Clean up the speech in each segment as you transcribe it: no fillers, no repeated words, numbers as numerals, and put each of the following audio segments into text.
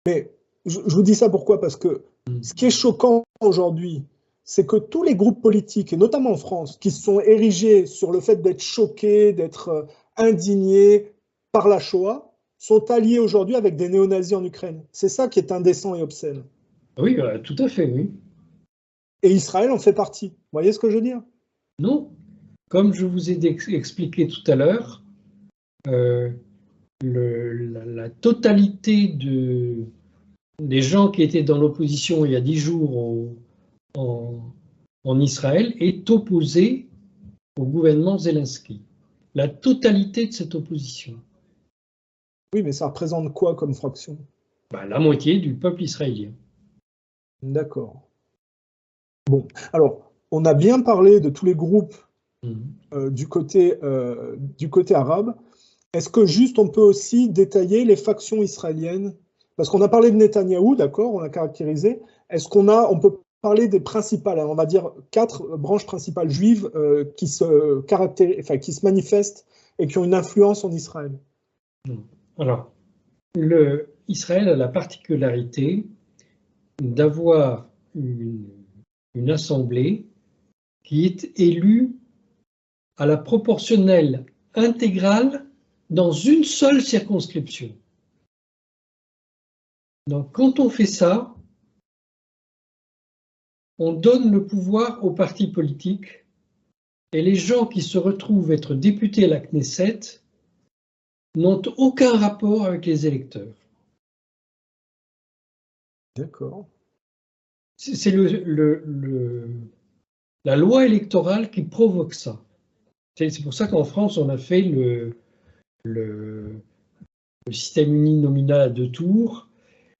Mais je vous dis ça pourquoi? Parce que ce qui est choquant aujourd'hui, c'est que tous les groupes politiques, et notamment en France, qui se sont érigés sur le fait d'être choqués, d'être indignés par la Shoah, sont alliés aujourd'hui avec des néo-nazis en Ukraine. C'est ça qui est indécent et obscène. Oui, tout à fait, oui. Et Israël en fait partie. Vous voyez ce que je veux dire? Non, comme je vous ai expliqué tout à l'heure, la totalité des gens qui étaient dans l'opposition il y a 10 jours en Israël est opposée au gouvernement Zelensky. La totalité de cette opposition. Oui, mais ça représente quoi comme fraction? La moitié du peuple israélien. D'accord. Bon, alors, on a bien parlé de tous les groupes du côté arabe. Est-ce que juste on peut aussi détailler les factions israéliennes? Parce qu'on a parlé de Netanyahou, d'accord, on a caractérisé. Est-ce on peut parler des principales, on va dire 4 branches principales juives qui se manifestent et qui ont une influence en Israël? Alors, Israël a la particularité d'avoir une assemblée qui est élue à la proportionnelle intégrale dans une seule circonscription. Donc, quand on fait ça, on donne le pouvoir aux partis politiques et les gens qui se retrouvent être députés à la Knesset n'ont aucun rapport avec les électeurs. D'accord. C'est la loi électorale qui provoque ça. C'est pour ça qu'en France, on a fait le système uninominal à 2 tours.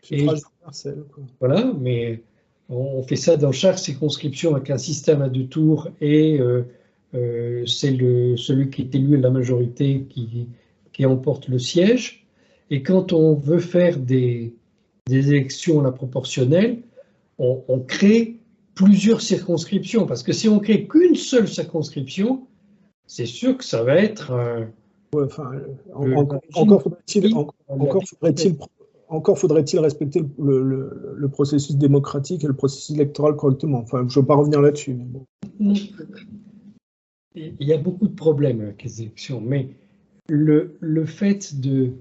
Suffrage universel, quoi. Voilà, mais on fait ça dans chaque circonscription avec un système à 2 tours et c'est celui qui est élu à la majorité qui emporte le siège. Et quand on veut faire des élections à la proportionnelle, on crée plusieurs circonscriptions. Parce que si on crée qu'une seule circonscription, c'est sûr que ça va être... Ouais, enfin, encore faudrait-il respecter le processus démocratique et le processus électoral correctement. Enfin, je ne veux pas revenir là-dessus. Mais bon. Il y a beaucoup de problèmes avec les élections, mais le fait de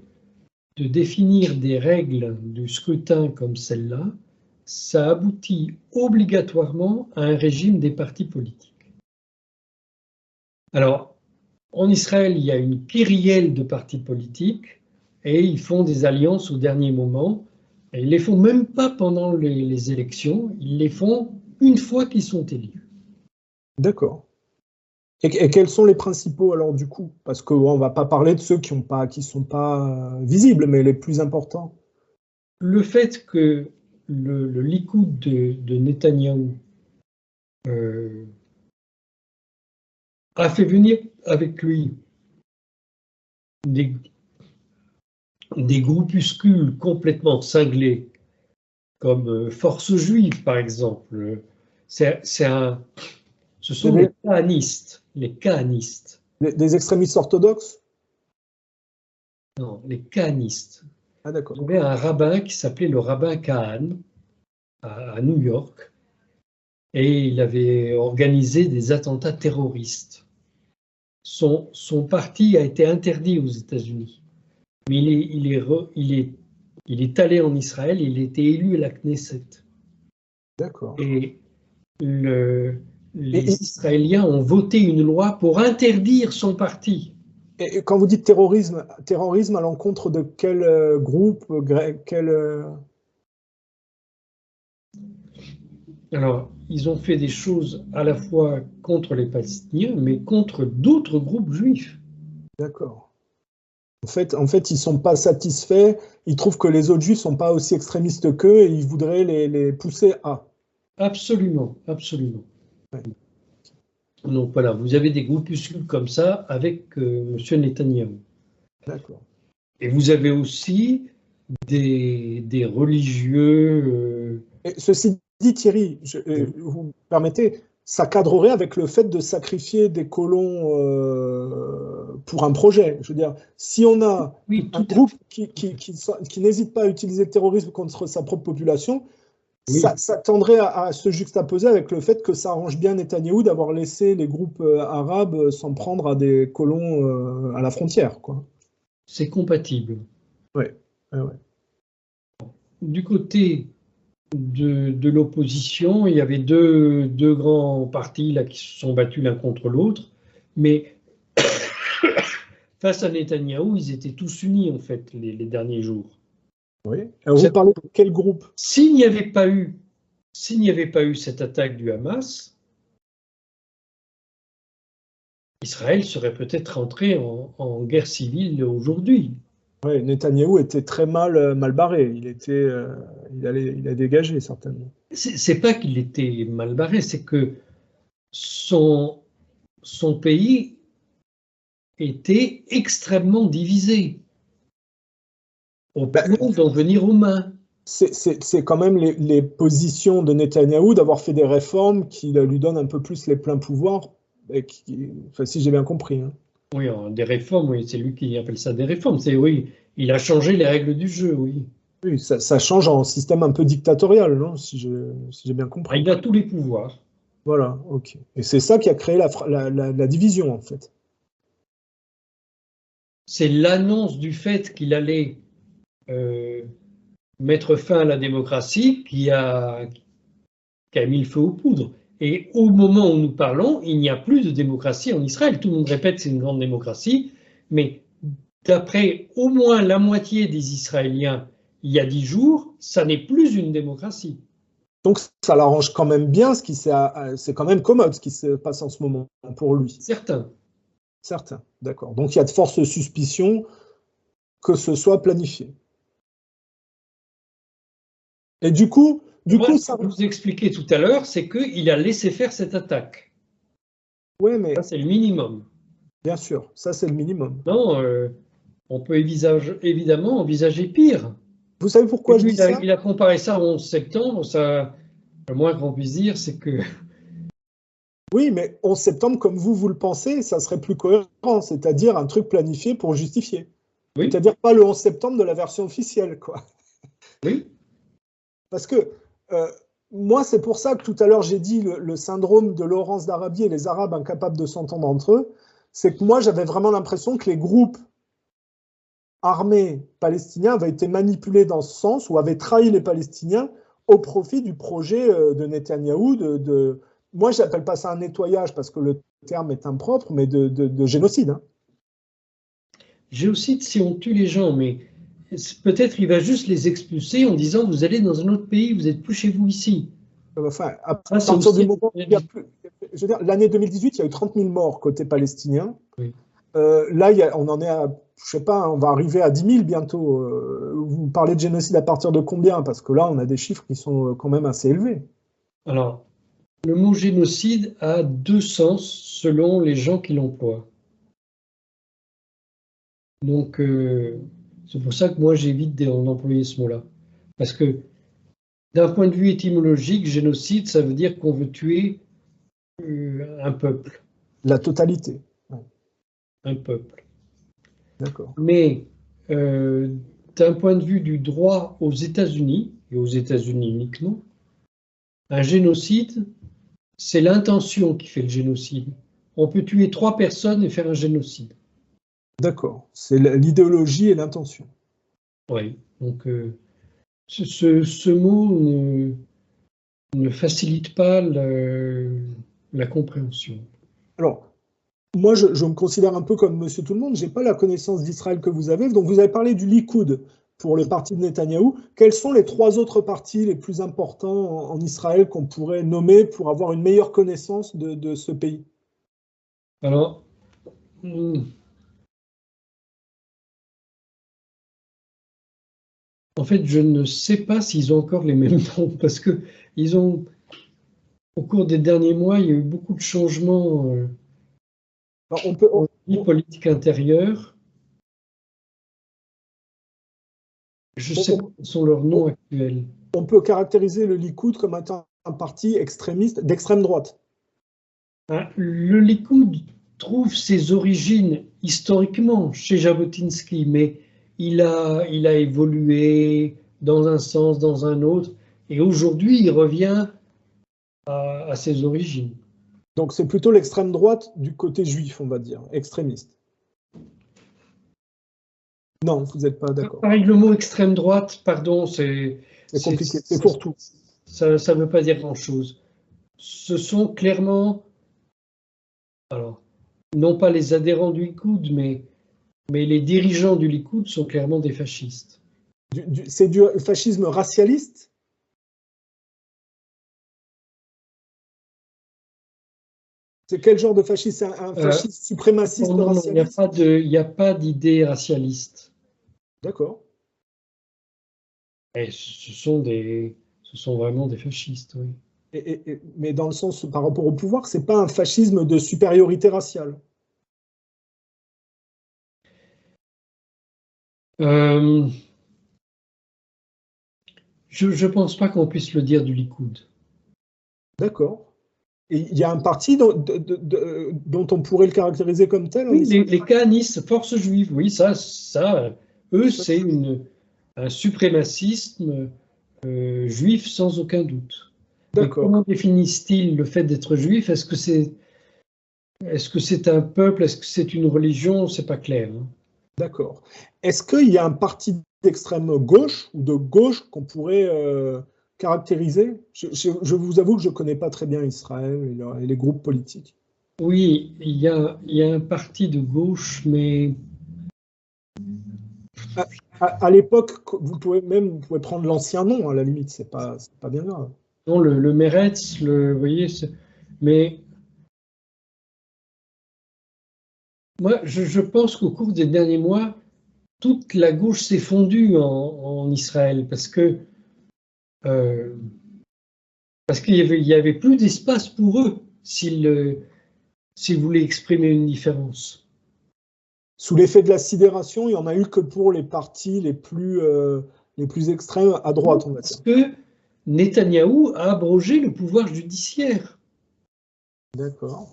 définir des règles du scrutin comme celle-là, ça aboutit obligatoirement à un régime des partis politiques. Alors, en Israël, il y a une kyrielle de partis politiques et ils font des alliances au dernier moment. Et ils ne les font même pas pendant les élections, ils les font une fois qu'ils sont élus. D'accord. Et quels sont les principaux alors du coup? Parce qu'on ne va pas parler de ceux qui ne sont pas visibles, mais les plus importants. Le fait que le Likoud de Netanyahou a fait venir avec lui des groupuscules complètement cinglés, comme Force Juive par exemple. Ce sont les kahanistes. Les kahanistes. Des extrémistes orthodoxes? Non, les kahanistes. Ah d'accord. Il y avait un rabbin qui s'appelait le rabbin Kahan à New York et il avait organisé des attentats terroristes. Son parti a été interdit aux États-Unis, mais il est allé en Israël, il a été élu à la Knesset. D'accord. Et les Israéliens ont voté une loi pour interdire son parti. Et quand vous dites terrorisme à l'encontre de quel groupe, Alors, ils ont fait des choses à la fois contre les Palestiniens, mais contre d'autres groupes juifs. D'accord. En fait, ils ne sont pas satisfaits, ils trouvent que les autres juifs ne sont pas aussi extrémistes qu'eux et ils voudraient les pousser à. Absolument, absolument. Ouais. Donc voilà, vous avez des groupuscules comme ça avec M. Netanyahou. D'accord. Et vous avez aussi des religieux. Et ceci dit, Thierry, vous me permettez, ça cadrerait avec le fait de sacrifier des colons pour un projet. Je veux dire, si on a un groupe qui n'hésite pas à utiliser le terrorisme contre sa propre population, ça tendrait à se juxtaposer avec le fait que ça arrange bien Netanyahou d'avoir laissé les groupes arabes s'en prendre à des colons à la frontière, quoi. C'est compatible. Oui. Du côté de l'opposition, il y avait deux grands partis là, qui se sont battus l'un contre l'autre, mais face à Netanyahou, ils étaient tous unis en fait les derniers jours. Oui. Alors, vous parlez de quel groupe? S'il n'y avait pas eu cette attaque du Hamas, Israël serait peut-être rentré en guerre civile aujourd'hui. Oui, Netanyahou était très mal barré. Il a dégagé certainement. C'est pas qu'il était mal barré, c'est que son pays était extrêmement divisé au point d'en venir aux mains. C'est quand même les positions de Netanyahou d'avoir fait des réformes qui lui donnent un peu plus les pleins pouvoirs, si j'ai bien compris. Hein. Oui, des réformes, oui, c'est lui qui appelle ça des réformes. Oui, il a changé les règles du jeu, oui. Oui, ça change en système un peu dictatorial, non, si j'ai bien compris. Il a tous les pouvoirs. Voilà, ok. Et c'est ça qui a créé la division, en fait. C'est l'annonce du fait qu'il allait mettre fin à la démocratie qui a mis le feu aux poudres. Et au moment où nous parlons, il n'y a plus de démocratie en Israël. Tout le monde répète que c'est une grande démocratie, mais d'après au moins la moitié des Israéliens, il y a 10 jours, ça n'est plus une démocratie. Donc ça l'arrange quand même bien, c'est quand même commode ce qui se passe en ce moment pour lui. Certain, d'accord. Donc il y a de fortes suspicions que ce soit planifié. Et du coup, ça que je vous expliquais tout à l'heure, c'est qu'il a laissé faire cette attaque. Oui, mais ça, c'est le minimum. Bien sûr, ça c'est le minimum. Non, on peut évidemment envisager pire. Vous savez pourquoi je dis ça? Il a comparé ça au 11 septembre. Ça, le moins qu'on puisse dire, c'est que... Oui, mais 11 septembre, comme vous le pensez, ça serait plus cohérent, c'est-à-dire un truc planifié pour justifier. Oui. C'est-à-dire pas le 11 septembre de la version officielle, quoi. Oui. Parce que moi, c'est pour ça que tout à l'heure j'ai dit le syndrome de Laurence d'Arabie et les Arabes incapables de s'entendre entre eux, c'est que moi j'avais vraiment l'impression que les groupes armés palestiniens avaient été manipulés dans ce sens ou avaient trahi les Palestiniens au profit du projet de Netanyahou moi, je n'appelle pas ça un nettoyage parce que le terme est impropre, mais de génocide. Hein. Génocide, si on tue les gens, mais peut-être il va juste les expulser en disant vous allez dans un autre pays, vous n'êtes plus chez vous ici. Enfin, à partir du moment où il y a plus, je veux dire, l'année 2018, il y a eu 30 000 morts côté palestinien. Oui. Là, on en est à, je sais pas, on va arriver à 10 000 bientôt. Vous parlez de génocide à partir de combien? Parce que là, on a des chiffres qui sont quand même assez élevés. Alors, le mot génocide a deux sens selon les gens qui l'emploient. Donc, c'est pour ça que moi, j'évite d'employer ce mot-là. Parce que, d'un point de vue étymologique, génocide, ça veut dire qu'on veut tuer un peuple. La totalité. Ouais. Un peuple. D'accord. Mais, d'un point de vue du droit aux États-Unis, et aux États-Unis uniquement, un génocide, c'est l'intention qui fait le génocide. On peut tuer 3 personnes et faire un génocide. D'accord. C'est l'idéologie et l'intention. Oui. Donc, ce mot ne facilite pas la compréhension. Alors, moi, je me considère un peu comme Monsieur Tout-le-Monde. Je n'ai pas la connaissance d'Israël que vous avez. Donc, vous avez parlé du Likoud pour le parti de Netanyahou. Quels sont les 3 autres partis les plus importants en Israël qu'on pourrait nommer pour avoir une meilleure connaissance de ce pays? Alors, en fait, je ne sais pas s'ils ont encore les mêmes noms, parce que ils ont, au cours des derniers mois, il y a eu beaucoup de changements en vie politique intérieure. Je sais pas quels sont leurs noms actuels. On peut caractériser le Likoud comme étant un parti extrémiste d'extrême droite. Le Likoud trouve ses origines historiquement chez Jabotinsky, mais il a évolué dans un sens, dans un autre, et aujourd'hui il revient à ses origines. Donc c'est plutôt l'extrême droite du côté juif, on va dire, extrémiste. Non, vous n'êtes pas d'accord. Pareil, le mot extrême droite, pardon, c'est compliqué, c'est pour tout. Ça ne veut pas dire grand-chose. Ce sont clairement, alors, non pas les adhérents du Likoud, mais les dirigeants du Likoud sont clairement des fascistes. C'est du fascisme racialiste? C'est quel genre de fascisme? C'est un fascisme suprémaciste racialiste? Non, il n'y a pas d'idée racialiste. D'accord. Et ce sont vraiment des fascistes, oui. Mais dans le sens, par rapport au pouvoir, c'est pas un fascisme de supériorité raciale? Je ne pense pas qu'on puisse le dire du Likoud. D'accord. Et il y a un parti dont on pourrait le caractériser comme tel? Oui, les kahanistes, force juive, oui, ça eux, c'est un suprémacisme juif sans aucun doute. Mais comment définissent-ils le fait d'être juif? Est-ce que c'est un peuple? Est-ce que c'est une religion? C'est pas clair. Hein. D'accord. Est-ce qu'il y a un parti d'extrême gauche ou de gauche qu'on pourrait caractériser? Je vous avoue que je ne connais pas très bien Israël et les groupes politiques. Oui, il y a un parti de gauche, mais... À l'époque, vous pouvez prendre l'ancien nom, à la limite, c'est pas bien grave. Non, le Meretz, vous voyez, mais moi, je pense qu'au cours des derniers mois, toute la gauche s'est fondue en Israël parce qu'il y avait plus d'espace pour eux s'ils voulaient exprimer une différence. Sous l'effet de la sidération, il n'y en a eu que pour les partis les plus extrêmes à droite, on va dire. Parce que Netanyahou a abrogé le pouvoir judiciaire. D'accord.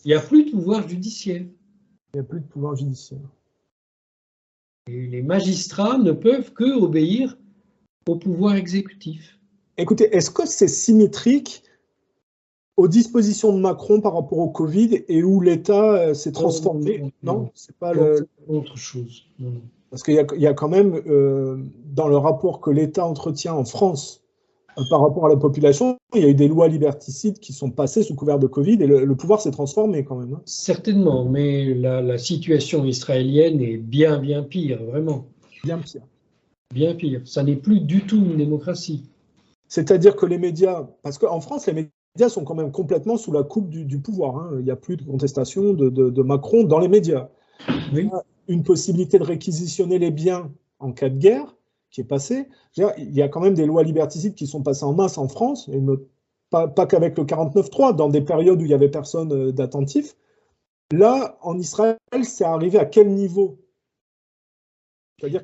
Il n'y a plus de pouvoir judiciaire. Il n'y a plus de pouvoir judiciaire. Et les magistrats ne peuvent que obéir au pouvoir exécutif. Écoutez, est-ce que c'est symétrique aux dispositions de Macron par rapport au Covid et où l'État s'est transformé? Non, c'est pas autre chose. Non. Parce qu'il y a quand même, dans le rapport que l'État entretient en France par rapport à la population, il y a eu des lois liberticides qui sont passées sous couvert de Covid et le pouvoir s'est transformé quand même. Hein. Certainement, mais la situation israélienne est bien, bien pire, vraiment. Bien pire. Bien pire. Ça n'est plus du tout une démocratie. C'est-à-dire que les médias, parce qu'en France, les médias sont quand même complètement sous la coupe du pouvoir. Hein. Il n'y a plus de contestation de Macron dans les médias. Oui. Il y a une possibilité de réquisitionner les biens en cas de guerre qui est passée. Il y a quand même des lois liberticides qui sont passées en masse en France, et pas qu'avec le 49.3, dans des périodes où il n'y avait personne d'attentif. Là, en Israël, c'est arrivé à quel niveau? C'est-à-dire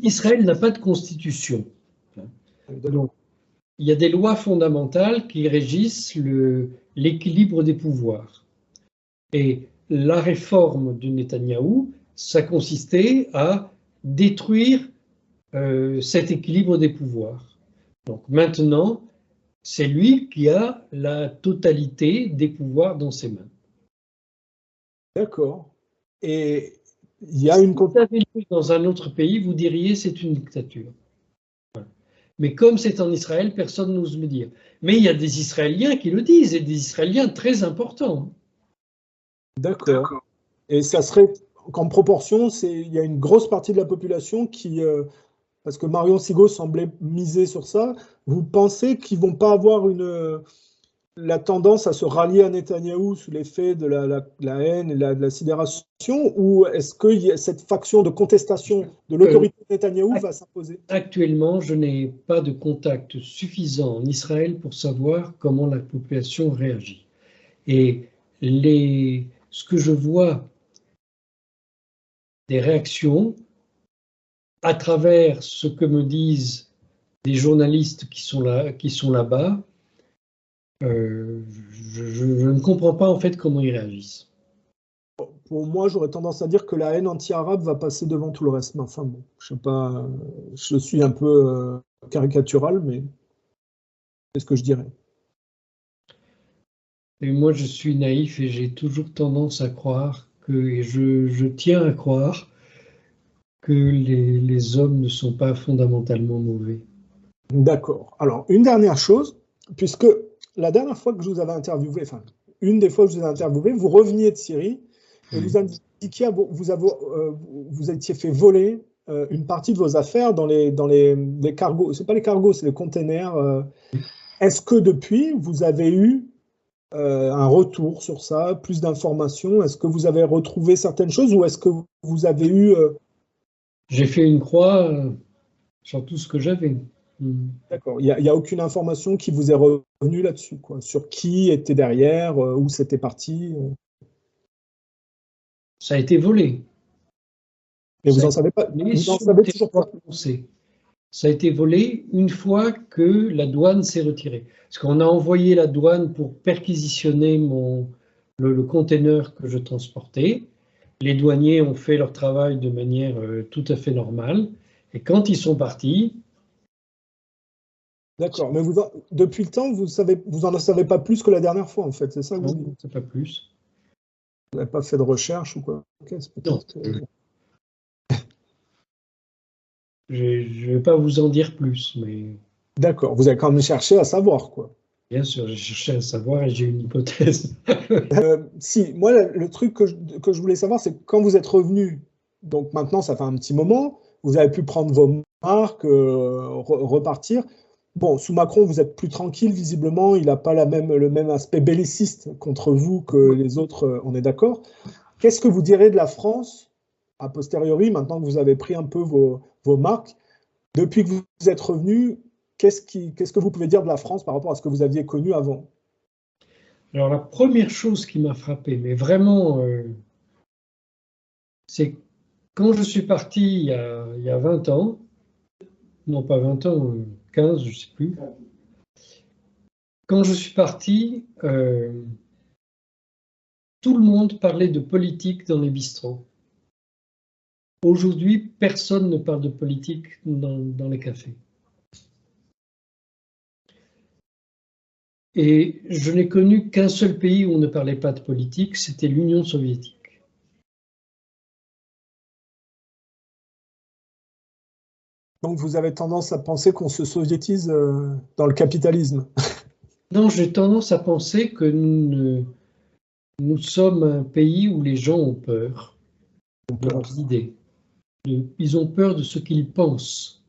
Israël n'a pas de constitution. Donc, il y a des lois fondamentales qui régissent l'équilibre des pouvoirs. Et la réforme de Netanyahou, ça consistait à détruire cet équilibre des pouvoirs. Donc maintenant, c'est lui qui a la totalité des pouvoirs dans ses mains. D'accord. Et il y a une... Si vous avez lu dans un autre pays, vous diriez c'est une dictature. Mais comme c'est en Israël, personne n'ose le dire. Mais il y a des Israéliens qui le disent, et des Israéliens très importants. D'accord. Et ça serait qu'en proportion, il y a une grosse partie de la population qui... parce que Marion Sigaud semblait miser sur ça. Vous pensez qu'ils ne vont pas avoir la tendance à se rallier à Netanyahou sous l'effet de la haine et de la sidération, ou est-ce que cette faction de contestation de l'autorité de Netanyahou va s'imposer? Actuellement, je n'ai pas de contact suffisant en Israël pour savoir comment la population réagit. Et ce que je vois des réactions à travers ce que me disent des journalistes qui sont là-bas, Je ne comprends pas en fait comment ils réagissent. Pour moi, j'aurais tendance à dire que la haine anti-arabe va passer devant tout le reste. Mais enfin bon, je sais pas, je suis un peu caricatural, mais c'est ce que je dirais. Et moi, je suis naïf et j'ai toujours tendance à croire et je tiens à croire que les hommes ne sont pas fondamentalement mauvais. D'accord. Alors, une dernière chose, puisque la dernière fois que je vous avais interviewé, enfin, une des fois que je vous ai interviewé, vous reveniez de Syrie et vous indiquiez, vous étiez fait voler une partie de vos affaires dans les cargos. C'est pas les cargos, c'est les containers. Est-ce que depuis, vous avez eu un retour sur ça, plus d'informations? Est-ce que vous avez retrouvé certaines choses ou est-ce que vous avez eu... J'ai fait une croix sur tout ce que j'avais. D'accord, il n'y a aucune information qui vous est revenue là-dessus, quoi, sur qui était derrière, où c'était parti. Ça a été volé. Mais vous n'en savez pas, vous en savez toujours pas. Ça a été volé une fois que la douane s'est retirée. Parce qu'on a envoyé la douane pour perquisitionner le conteneur que je transportais. Les douaniers ont fait leur travail de manière tout à fait normale. Et quand ils sont partis... D'accord, mais depuis le temps, vous n'en savez pas plus que la dernière fois, en fait, c'est ça que vous dites? Non, c'est pas plus. Vous n'avez pas fait de recherche ou quoi? Non. Je ne vais pas vous en dire plus, mais... D'accord, vous avez quand même cherché à savoir, quoi. Bien sûr, j'ai cherché à savoir et j'ai une hypothèse. Si, moi, le truc que je voulais savoir, c'est quand vous êtes revenu, donc maintenant, ça fait un petit moment, vous avez pu prendre vos marques, repartir. Bon, sous Macron, vous êtes plus tranquille, visiblement, il n'a pas le même aspect belliciste contre vous que les autres, on est d'accord. Qu'est-ce que vous direz de la France, a posteriori, maintenant que vous avez pris un peu vos marques, depuis que vous êtes revenu, qu'est-ce que vous pouvez dire de la France par rapport à ce que vous aviez connu avant? Alors la première chose qui m'a frappé, mais vraiment, c'est quand je suis parti il y a 20 ans, non pas 20 ans, 15, je ne sais plus. Quand je suis parti, tout le monde parlait de politique dans les bistrots. Aujourd'hui, personne ne parle de politique dans les cafés. Et je n'ai connu qu'un seul pays où on ne parlait pas de politique, c'était l'Union soviétique. Donc vous avez tendance à penser qu'on se soviétise dans le capitalisme? Non, j'ai tendance à penser que nous sommes un pays où les gens ont peur de leurs idées. Ils ont peur de ce qu'ils pensent.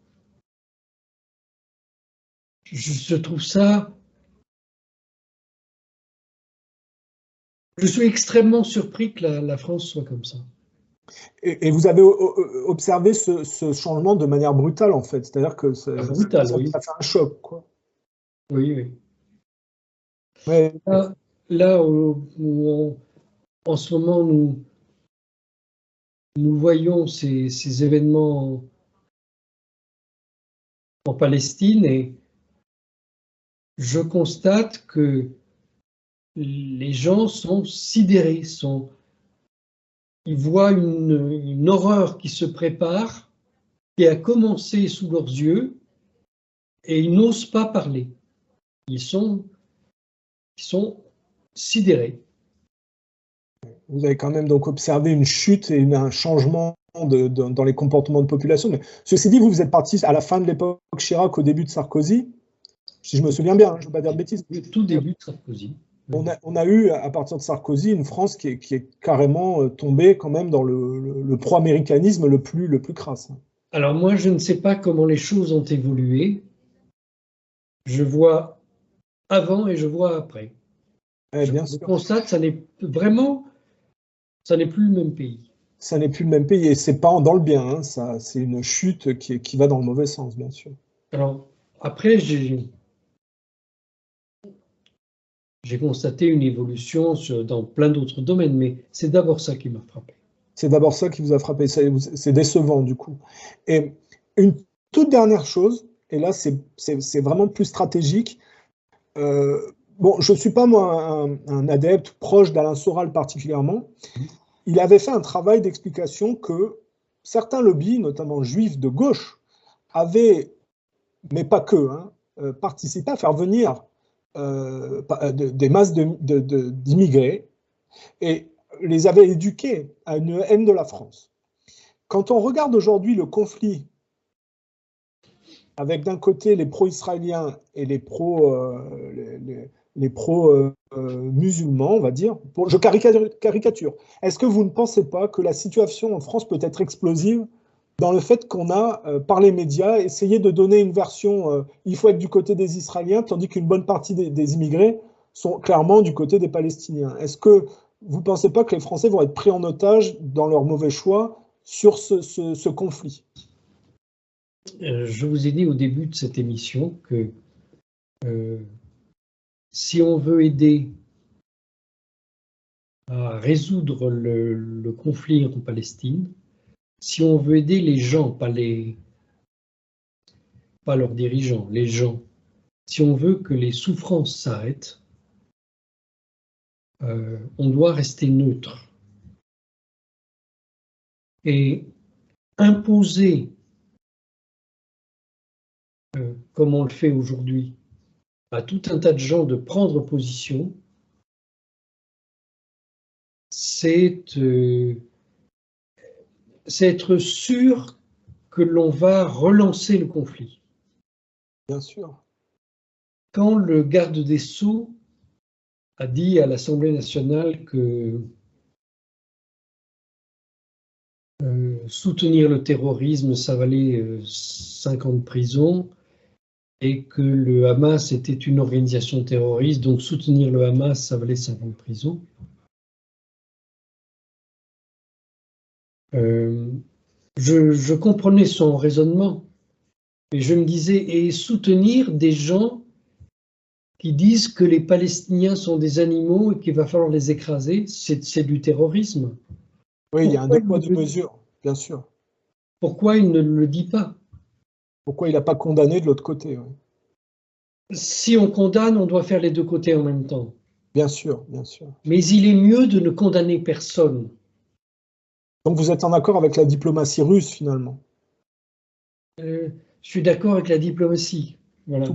Je trouve ça... Je suis extrêmement surpris que la France soit comme ça. Et vous avez observé ce changement de manière brutale, en fait. C'est-à-dire que ça fait un choc, quoi. Oui, oui. Ouais. Là où en ce moment, nous voyons ces événements en Palestine et je constate que les gens sont sidérés, ils voient une horreur qui se prépare, qui a commencé sous leurs yeux, et ils n'osent pas parler. Ils sont sidérés. Vous avez quand même donc observé une chute et un changement dans les comportements de population. Mais ceci dit, vous êtes parti à la fin de l'époque Chirac, au début de Sarkozy, si je me souviens bien, je ne veux pas dire de bêtises. Tout début de Sarkozy. On a eu, à partir de Sarkozy, une France qui est carrément tombée quand même dans le pro-américanisme le plus crasse. Alors moi, je ne sais pas comment les choses ont évolué. Je vois avant et je vois après. Je constate que ça n'est plus le même pays. Ça n'est plus le même pays et c'est pas dans le bien. Hein, c'est une chute qui va dans le mauvais sens, bien sûr. Alors après, j'ai constaté une évolution dans plein d'autres domaines, mais c'est d'abord ça qui m'a frappé. C'est d'abord ça qui vous a frappé, c'est décevant du coup. Et une toute dernière chose, et là c'est vraiment plus stratégique, bon, je ne suis pas moi un adepte proche d'Alain Soral particulièrement. Il avait fait un travail d'explication que certains lobbies, notamment juifs de gauche, avaient, mais pas que, participé à faire venir des masses d'immigrés et les avaient éduqués à une haine de la France. Quand on regarde aujourd'hui le conflit avec d'un côté les pro-israéliens et les pro-musulmans, on va dire, je caricature, est-ce que vous ne pensez pas que la situation en France peut être explosive dans le fait qu'on a, par les médias, essayé de donner une version il faut être du côté des Israéliens, tandis qu'une bonne partie des immigrés sont clairement du côté des Palestiniens. Est-ce que vous ne pensez pas que les Français vont être pris en otage dans leur mauvais choix sur ce conflit? Je vous ai dit au début de cette émission que si on veut aider à résoudre le conflit en Palestine, si on veut aider les gens, pas leurs dirigeants, les gens, si on veut que les souffrances s'arrêtent, on doit rester neutre. Et imposer, comme on le fait aujourd'hui, à tout un tas de gens de prendre position, c'est être sûr que l'on va relancer le conflit. Bien sûr. Quand le garde des Sceaux a dit à l'Assemblée nationale que soutenir le terrorisme, ça valait 5 ans de prison, et que le Hamas était une organisation terroriste, donc soutenir le Hamas, ça valait 5 ans de prison. Je comprenais son raisonnement, mais je me disais, et soutenir des gens qui disent que les Palestiniens sont des animaux et qu'il va falloir les écraser, c'est du terrorisme. Oui, il y a un deux poids, deux mesures, bien sûr. Pourquoi il ne le dit pas? Pourquoi il n'a pas condamné de l'autre côté? Oui. Si on condamne, on doit faire les deux côtés en même temps. Bien sûr, bien sûr. Mais il est mieux de ne condamner personne. Donc vous êtes en accord avec la diplomatie russe, finalement? Je suis d'accord avec la diplomatie. Voilà.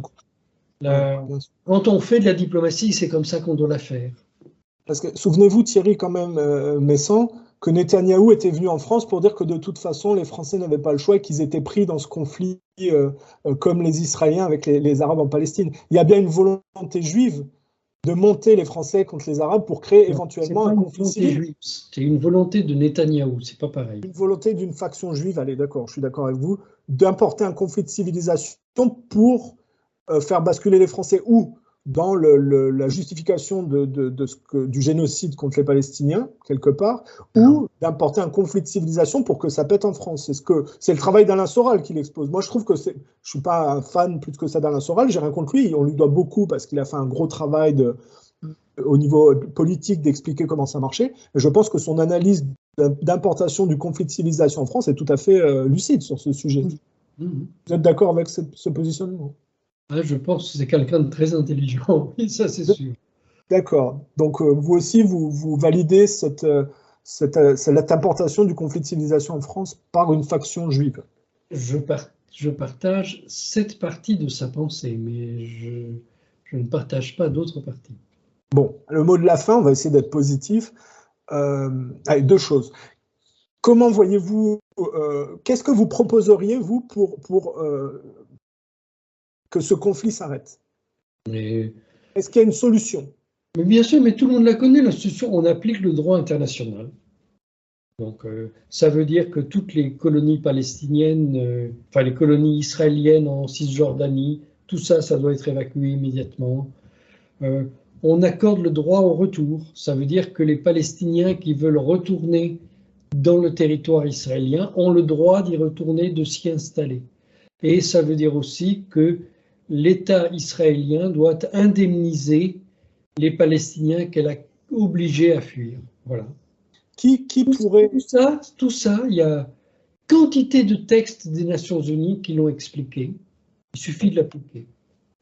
Quand on fait de la diplomatie, c'est comme ça qu'on doit la faire. Parce que souvenez-vous, Thierry, quand même, Messant, que Netanyahou était venu en France pour dire que de toute façon, les Français n'avaient pas le choix et qu'ils étaient pris dans ce conflit comme les Israéliens avec les Arabes en Palestine. Il y a bien une volonté juive de monter les Français contre les Arabes pour créer éventuellement un conflit civil. C'est une volonté de Netanyahou, c'est pas pareil. Une volonté d'une faction juive, allez, d'accord, je suis d'accord avec vous, d'importer un conflit de civilisation pour faire basculer les Français ou dans la justification du génocide contre les Palestiniens, quelque part, ou d'importer un conflit de civilisation pour que ça pète en France. C'est le travail d'Alain Soral qui l'expose. Moi, je trouve que je ne suis pas un fan plus que ça d'Alain Soral, j'ai rien contre lui, on lui doit beaucoup parce qu'il a fait un gros travail au niveau politique d'expliquer comment ça marchait. Et je pense que son analyse d'importation du conflit de civilisation en France est tout à fait lucide sur ce sujet. Vous êtes d'accord avec ce positionnement? Je pense que c'est quelqu'un de très intelligent, oui, ça c'est sûr. D'accord. Donc vous aussi, vous validez cette importation du conflit de civilisation en France par une faction juive? Je partage cette partie de sa pensée, mais je ne partage pas d'autres parties. Bon, le mot de la fin, on va essayer d'être positif. Allez, deux choses. Comment voyez-vous, qu'est-ce que vous proposeriez, vous, pour que ce conflit s'arrête? Est-ce qu'il y a une solution? Mais bien sûr, mais tout le monde la connaît, la solution. On applique le droit international. Donc, ça veut dire que toutes les colonies palestiniennes, enfin les colonies israéliennes en Cisjordanie, tout ça, ça doit être évacué immédiatement. On accorde le droit au retour. Ça veut dire que les Palestiniens qui veulent retourner dans le territoire israélien ont le droit d'y retourner, de s'y installer. Et ça veut dire aussi que l'État israélien doit indemniser les Palestiniens qu'elle a obligés à fuir. Voilà. Qui pourrait... Tout ça, il y a quantité de textes des Nations Unies qui l'ont expliqué. Il suffit de l'appliquer.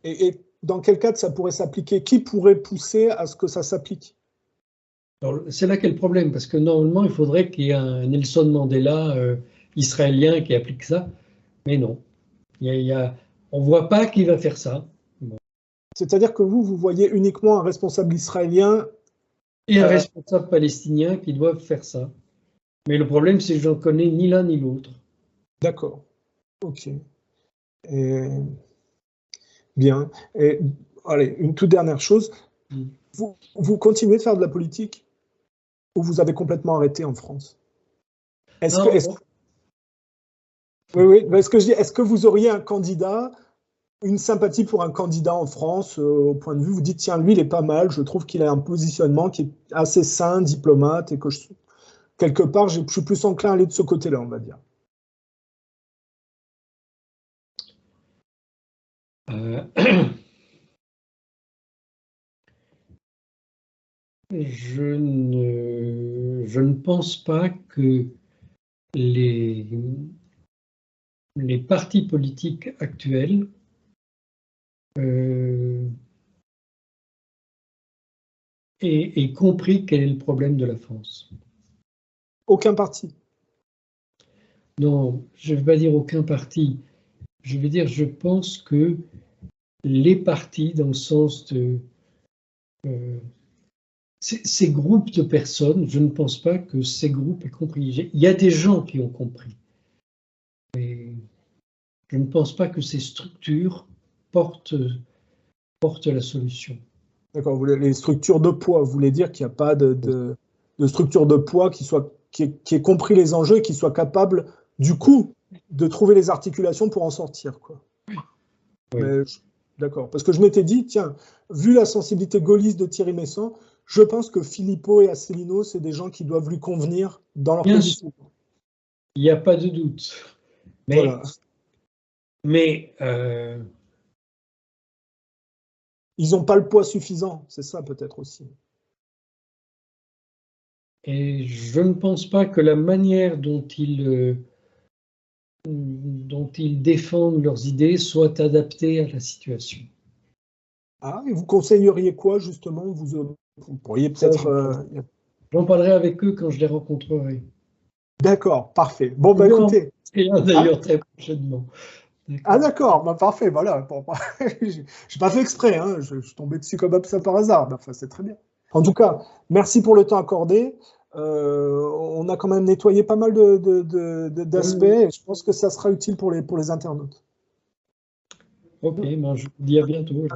Et dans quel cadre ça pourrait s'appliquer? Qui pourrait pousser à ce que ça s'applique? C'est là qu'est le problème, parce que normalement, il faudrait qu'il y ait un Nelson Mandela israélien qui applique ça, mais non. On ne voit pas qui va faire ça. Bon. C'est-à-dire que vous voyez uniquement un responsable israélien et un responsable palestinien qui doivent faire ça. Mais le problème, c'est que je n'en connais ni l'un ni l'autre. D'accord. Ok. Bien. Et, allez, une toute dernière chose. Vous continuez de faire de la politique ou vous avez complètement arrêté en France? Est-ce que vous auriez un candidat, une sympathie pour un candidat en France au point de vue, vous dites, tiens, lui, il est pas mal, je trouve qu'il a un positionnement qui est assez sain, diplomate, et que quelque part, je suis plus enclin à aller de ce côté-là, on va dire. Je ne pense pas que les partis politiques actuels aient compris quel est le problème de la France. Aucun parti? Non, je ne vais pas dire aucun parti. Je veux dire, je pense que les partis, dans le sens de ces groupes de personnes, je ne pense pas que ces groupes aient compris. Il y a des gens qui ont compris. Mais je ne pense pas que ces structures portent la solution. D'accord, les structures de poids, vous voulez dire qu'il n'y a pas de structure de poids qui ait compris les enjeux et qui soit capable, du coup, de trouver les articulations pour en sortir, quoi. Oui. D'accord, parce que je m'étais dit, tiens, vu la sensibilité gaulliste de Thierry Meyssan, je pense que Philippot et Asselineau, c'est des gens qui doivent lui convenir dans leur position. Il n'y a pas de doute. Mais, voilà. Mais ils n'ont pas le poids suffisant, c'est ça peut-être aussi. Et je ne pense pas que la manière dont ils défendent leurs idées soit adaptée à la situation. Ah, et vous conseilleriez quoi justement? Vous pourriez peut-être... J'en parlerai avec eux quand je les rencontrerai. D'accord, parfait. Bon, bah écoutez. D'ailleurs, très prochainement. Ah d'accord, bah, parfait, voilà. Bon, je n'ai pas fait exprès, hein. Je suis tombé dessus comme ça par hasard. Bah, enfin, c'est très bien. En tout cas, merci pour le temps accordé. On a quand même nettoyé pas mal d'aspects et je pense que ça sera utile pour les internautes. Ok, ben, je vous dis à bientôt.